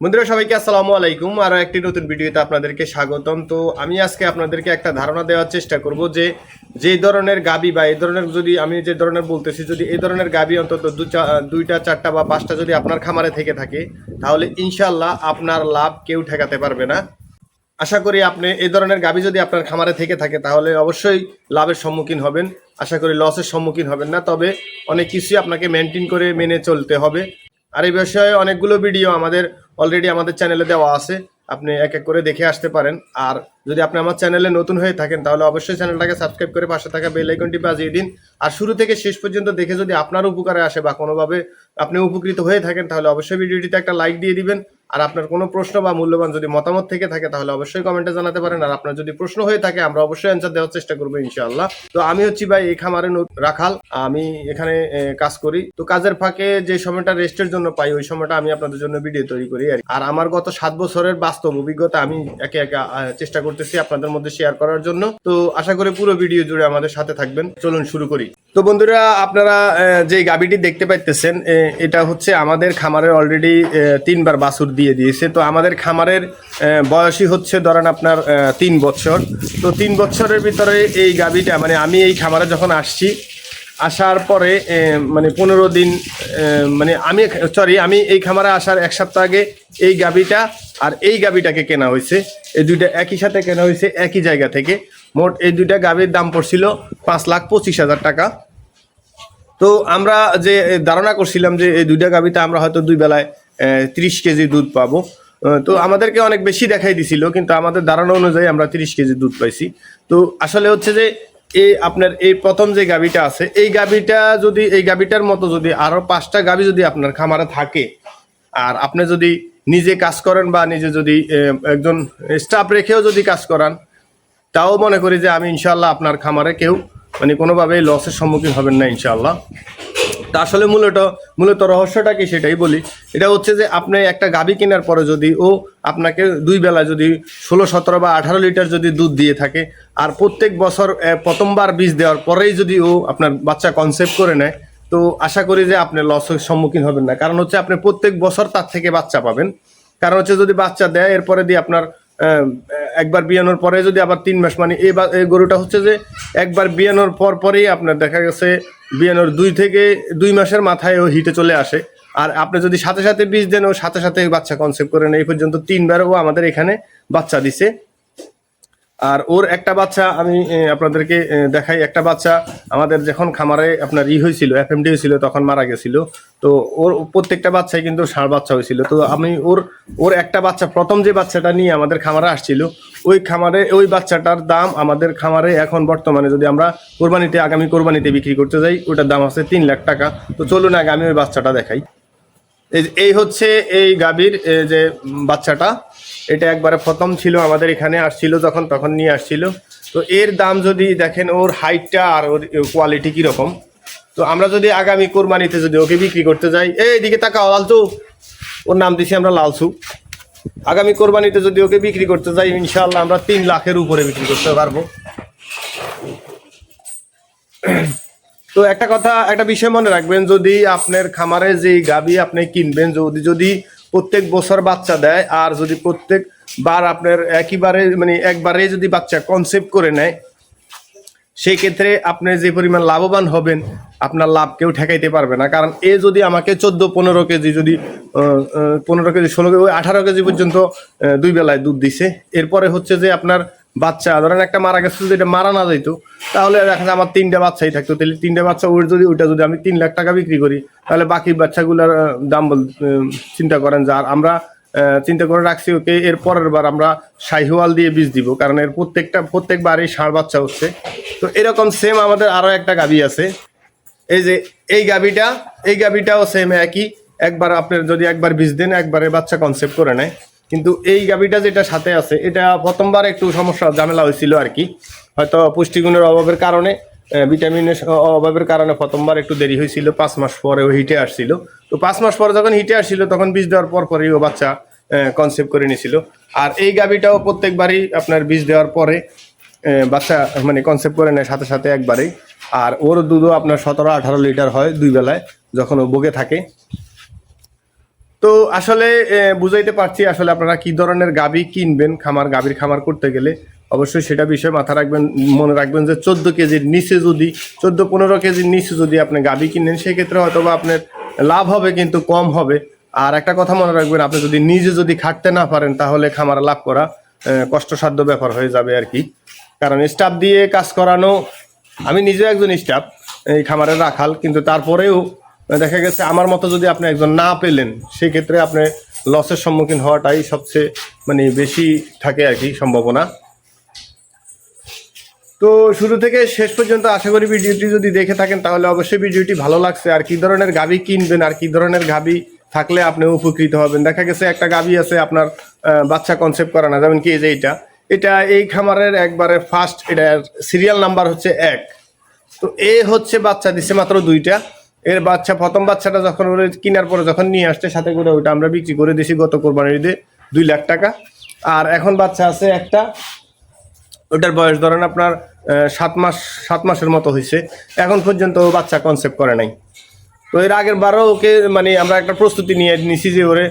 বন্ধুরা সবাইকে আসসালামু আলাইকুম। আরো একটি নতুন ভিডিওতে আপনাদেরকে স্বাগতম। তো আমি আজকে আপনাদেরকে একটা ধারণা দেওয়ার চেষ্টা করব যে যে ধরনের গাবি বা এই ধরনের যদি আমি যে ধরনের বলতেছি যদি এই ধরনের গাবি অন্তত দুইটা চারটা বা পাঁচটা যদি আপনার খামারে থেকে থাকে তাহলে ইনশাল্লাহ আপনার লাভ কেউ ঠেকাতে পারবে না। আশা করি আপনি এই ধরনের গাবি যদি আপনার খামারে থেকে থাকে তাহলে অবশ্যই লাভের সম্মুখীন হবেন। আশা করি লসের সম্মুখীন হবেন না, তবে অনেক কিছুই আপনাকে মেনটেন করে মেনে চলতে হবে। আর এই বিষয়ে অনেকগুলো ভিডিও আমাদের অলরেডি আমাদের চ্যানেলে দেওয়া আছে, আপনি এক এক করে দেখে আসতে পারেন। আর যদি আপনি আমার চ্যানেলে নতুন হয়ে থাকেন তাহলে অবশ্যই চ্যানেলটাকে সাবস্ক্রাইব করে পাশে থাকা বেল আইকনটি বাজিয়ে দিন। আর শুরু থেকে শেষ পর্যন্ত দেখে যদি আপনার উপকারে আসে বা কোনোভাবে আপনি উপকৃত হয়ে থাকেন তাহলে অবশ্যই ভিডিওটিতে একটা লাইক দিয়ে দিবেন। আর আপনার কোনো প্রশ্ন বা মূল্যবান যদি মতামত থেকে থাকে তাহলে অবশ্যই কমেন্টে জানাতে পারেন। আর আপনার যদি প্রশ্ন হয়ে থাকে আমরা অবশ্যই অ্যান্সার দেওয়ার চেষ্টা করবো ইনশাআল্লাহ। তো আমি হচ্ছি ভাই এই খামারে রাখাল, আমি এখানে কাজ করি। তো কাজের ফাঁকে যে সময়টা রেস্টের জন্য পাই ওই সময়টা আমি আপনাদের জন্য ভিডিও তৈরি করি। আর আমার গত 7 বছরের বাস্তব অভিজ্ঞতা আমি একে একে চেষ্টা করতেছি আপনাদের মধ্যে শেয়ার করার জন্য। তো আশা করি পুরো ভিডিও জুড়ে আমাদের সাথে থাকবেন। চলুন শুরু করি। তো বন্ধুরা আপনারা যে গাভীটি দেখতে পাইতেছেন এটা হচ্ছে আমাদের খামারের অলরেডি 3বার বাছুর দিয়ে দিয়েছে। তো আমাদের খামারের বয়সই হচ্ছে ধরেন আপনার 3 বছর। তো 3 বছরের ভিতরে এই গাভীটা মানে আমি এই খামারে যখন আসছি আসার পরে মানে 15 দিন মানে আমি এই খামারে আসার 1 সপ্তাহ আগে এই গাভীটা আর এই গাভীটাকে কেনা হয়েছে। এই দুইটা একই সাথে কেনা হয়েছে একই জায়গা থেকে। মোট এই দুইটা গাভীর দাম পড়ছিল 5,25,000 টাকা। তো আমরা যে ধারণা করছিলাম যে এই দুইটা গাভীতে আমরা হয়তো 2 বেলায় 30 কেজি দুধ পাবো। তো আমাদেরকে অনেক বেশি দেখাই দিছিল, কিন্তু আমাদের ধারণা অনুযায়ী আমরা 30 কেজি দুধ পাইছি। তো আসলে হচ্ছে যে আপনার এই প্রথম যে গাভীটা আছে এই গাভীটার মতো যদি আরো 5টা গাভী যদি আপনার খামারে থাকে আর আপনি যদি নিজে কাজ করেন বা নিজে যদি একজন স্টাফ রেখেও যদি কাজ করান তাও মনে করি যে আমি ইনশাল্লাহ আপনার খামারে কেউ মানে কোনোভাবে লসের সম্মুখীন হবেন না ইনশাল্লাহ। তা আসলে মূলত রহস্যটা কি সেটাই বলি। এটা হচ্ছে যে আপনি একটা গাভী কেনার পরে যদি ও আপনাকে 2 বেলা যদি 16, 17 বা 18 লিটার যদি দুধ দিয়ে থাকে আর প্রত্যেক বছর প্রথমবার বীজ দেওয়ার পরেই যদি ও আপনার বাচ্চা কনসেপ্ট করে নেয় তো আশা করি যে আপনি লসের সম্মুখীন হবেন না। কারণ হচ্ছে আপনি প্রত্যেক বছর তার থেকে বাচ্চা পাবেন। কারণ হচ্ছে যদি বাচ্চা দেয় এরপরে দিয়ে আপনার একবার বিয়ানোর পরে যদি আবার 3 মাস মানে এই গরুটা হচ্ছে যে একবার বিয়ানোর পরেই আপনার দেখা গেছে বিয়ানোর 2 মাসের মাথায় ও হিটে চলে আসে। আর আপনি যদি সাথে সাথে বীজ দেন ও সাথে সাথে বাচ্চা কনসেপ্ট করে নেয়। এই পর্যন্ত 3বার ও আমাদের এখানে বাচ্চা দিছে। আর ওর একটা বাচ্চা আমি আপনাদেরকে দেখাই। একটা বাচ্চা আমাদের যখন খামারে আপনার হয়েছিল এফএমডি হয়েছিল তখন মারা গেছিল। তো ওর প্রত্যেকটা বাচ্চাই কিন্তু ষাঁড় বাচ্চা হয়েছিল। তো আমি ওর একটা বাচ্চা প্রথম যে বাচ্চাটা নিয়ে আমাদের খামারে আসছিল ওই বাচ্চাটার দাম আমাদের খামারে এখন বর্তমানে যদি আমরা আগামী কোরবানিতে বিক্রি করতে যাই ওটার দাম আছে 3 লাখ টাকা। তো চলুন আগে আমি ওই বাচ্চাটা দেখাই। এই হচ্ছে এই গাভীর যে বাচ্চাটা, এটা একবারে প্রথম ছিল আমাদের এখানে আসছিল তখন নিয়ে আসছিল। তো এর দাম যদি দেখেন ওর হাইটটা আর ওর কোয়ালিটি কীরকম। তো আমরা যদি আগামী কোরবানিতে যদি ওকে বিক্রি করতে যাই এইদিকে তাকাও লালচু, ওর নাম দিছি আমরা লালচু। আগামী কোরবানিতে যদি ওকে বিক্রি করতে যাই ইনশাআল্লাহ আমরা 3 লাখের উপরে বিক্রি করতে পারবো। তো একটা বিষয় মনে রাখবেন, যদি আপনার খামারে যে গাভী আপনি কিনবেন যদি প্রত্যেক বছর বাচ্চা দেয় আর যদি প্রত্যেকবার আপনার একবারে যদি বাচ্চা কনসেপ্ট করে নেয় সেই ক্ষেত্রে আপনি যে পরিমাণ লাভবান হবেন আপনার লাভ কেউ ঠেকাইতে পারবে না। কারণ যদি আমাকে 14-15 কেজি যদি 15 কেজি 16 কেজি 18 কেজি পর্যন্ত 2 বেলায় দুধ দিছে, এরপরে হচ্ছে যে আপনার বাচ্চা ধরেন একটা মারা গেছে, যদি এটা মারা না যাইতো তাহলে দেখা যায় আমার 3টা বাচ্চাই থাকতো। তাহলে 3টা বাচ্চা ওইটা যদি আমি 3 লাখ টাকা বিক্রি করি তাহলে বাকি বাচ্চাগুলোর দাম চিন্তা করেন। যার আমরা চিন্তা করে রাখছি ওকে এর পরের বার আমরা শাহিওয়াল দিয়ে বীজ দিব, কারণ এর প্রত্যেকবারই ষাঁড় বাচ্চা হচ্ছে। তো এরকম সেম আমাদের আরো একটা গাভী আছে। এই যে এই গাভীটাও সেম একই, একবার আপনার যদি একবার বীজ দেন একবারে বাচ্চা কনসেপ্ট করে নেয়। কিন্তু এই গাভীটা যেটা সাথে আছে এটা প্রথমবার একটু সমস্যা ঝামেলা হয়েছিল আর কি, হয়তো পুষ্টিগুণের অভাবের কারণে ভিটামিনের অভাবের কারণে প্রথমবার একটু দেরি হয়েছিল। 5 মাস পরে ও হিটে আসছিল। তো 5 মাস পরে যখন হিটে আসছিল তখন বীজ দেওয়ার পরই ও বাচ্চা কনসেপ্ট করে নিয়েছিল। আর এই গাভীটাও প্রত্যেকবারই আপনার বীজ দেওয়ার পরে বাচ্চা মানে কনসেপ্ট করে নেয় সাথে সাথে একবারেই। আর ওর দুধও আপনার 17-18 লিটার হয় 2 বেলায় যখন ও বগে থাকে। তো আসলে বুঝাইতে পারছি আসলে আপনারা কি ধরনের গাভী কিনবেন গাভীর খামার করতে গেলে অবশ্যই সেটা বিষয়ে মাথা রাখবেন, মনে রাখবেন যে 14 কেজির নিচে যদি 14-15 কেজির নিচে যদি আপনি গাভী কিনেন সেক্ষেত্রে হয়তো বা আপনার লাভ হবে কিন্তু কম হবে। আর একটা কথা মনে রাখবেন, আপনি যদি নিজে যদি খাটতে না পারেন তাহলে খামার লাভ করা কষ্টসাধ্য ব্যাপার হয়ে যাবে আর কি। কারণ স্টাফ দিয়ে কাজ করানো, আমি নিজেও একজন স্টাফ এই খামারের রাখাল, কিন্তু তারপরেও দেখা গেছে আমার মতো যদি আপনি একজন না পেলেন সেক্ষেত্রে আপনি লসের সম্মুখীন হওয়াটাই সবচেয়ে বেশি থাকে আর কি সম্ভাবনা। তো শুরু থেকে শেষ পর্যন্ত আশা করি ভিডিওটি যদি দেখে থাকেন তাহলে অবশ্যই ভিডিওটি ভালো লাগছে। আর কি ধরনের গাভী কিনবেন আর কি ধরনের গাভী থাকলে আপনি উপকৃত হবেন। দেখা গেছে একটা গাভী আছে আপনার বাচ্চা কনসেপ্ট করা না, যেমন কি এই যে এটা এই খামারের একবারে ফার্স্ট, এটার সিরিয়াল নাম্বার হচ্ছে 1। তো হচ্ছে বাচ্চা দিচ্ছে মাত্র 2টা। এর বাচ্চা প্রথম বাচ্চাটা যখন ওরা কেনার পরে যখন নিয়ে আসছে সাথে করে ওইটা আমরা বিক্রি করে দিছি গত কোরবানির ঈদে 2 লাখ টাকা। আর এখন বাচ্চা আছে একটা, ওটার বয়স ধরেন আপনার 7 মাসের মতো হয়েছে, এখন পর্যন্ত বাচ্চা কনসেপ্ট করে নাই। তো এর আগের বারও ওকে আমরা একটা প্রস্তুতি নিয়ে নিছি যে ওরে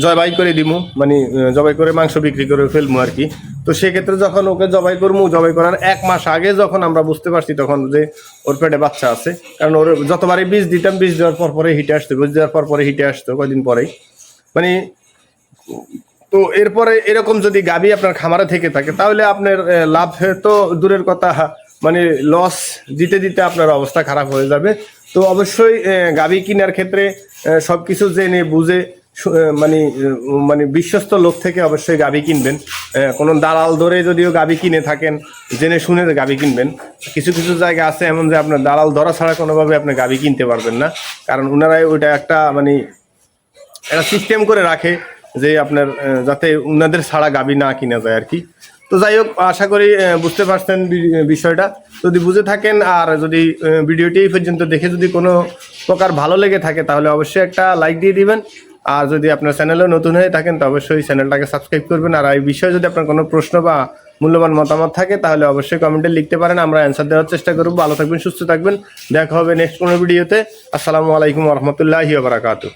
জবাই করে দিমু, জবাই করে মাংস বিক্রি করে ফেলবো আর কি। তো সেক্ষেত্রে যখন ওকে জবাই করবো, জবাই করার 1 মাস আগে যখন আমরা বুঝতে পারছি তখন যে ওর পেটে বাচ্চা আছে, কারণ ওর যতবারই বীজ দিতাম, বীজ দেওয়ার পরে হিটে আসতো, বীজ দেওয়ার পরে হিটে আসতো কয়দিন পরেই তো এরপরে এরকম যদি গাভী আপনার খামারে থেকে থাকে তাহলে আপনার লাভ তো দূরের কথা, লস দিতে দিতে আপনার অবস্থা খারাপ হয়ে যাবে। তো অবশ্যই গাভী কেনার ক্ষেত্রে সবকিছু জেনে বুঝে বিশ্বস্ত লোক থেকে অবশ্যই গাভী কিনবেন। কোনো দালাল ধরে যদিও গাভী কিনে থাকেন, জেনে শুনে গাভী কিনবেন। কিছু কিছু জায়গা আছে এমন যে আপনার দালাল ধরা ছাড়া কোনোভাবে আপনি গাভী কিনতে পারবেন না, কারণ ওনারাই ওইটা একটা একটা সিস্টেম করে রাখে যে আপনার যাতে উনাদের ছাড়া গাভী না কিনা যায় আর কি। তো যাই হোক, আশা করি বুঝতে পারছেন বিষয়টা। যদি বুঝে থাকেন আর যদি ভিডিওটি এই পর্যন্ত দেখে যদি কোনো প্রকার ভালো লেগে থাকে তাহলে অবশ্যই একটা লাইক দিয়ে দিবেন। আর যদি আপনার চ্যানেলে নতুন হয়ে থাকেন তো অবশ্যই চ্যানেলটাকে সাবস্ক্রাইব করবেন। আর এই বিষয়ে যদি আপনার কোনো প্রশ্ন বা মূল্যবান মতামত থাকে তাহলে অবশ্যই কমেন্টে লিখতে পারেন, আমরা অ্যান্সার দেওয়ার চেষ্টা করব। ভালো থাকবেন, সুস্থ থাকবেন, দেখা হবে নেক্সট কোনো ভিডিওতে। আসসালামু আলাইকুম ওয়া রাহমাতুল্লাহি ওয়া বারাকাতুহু।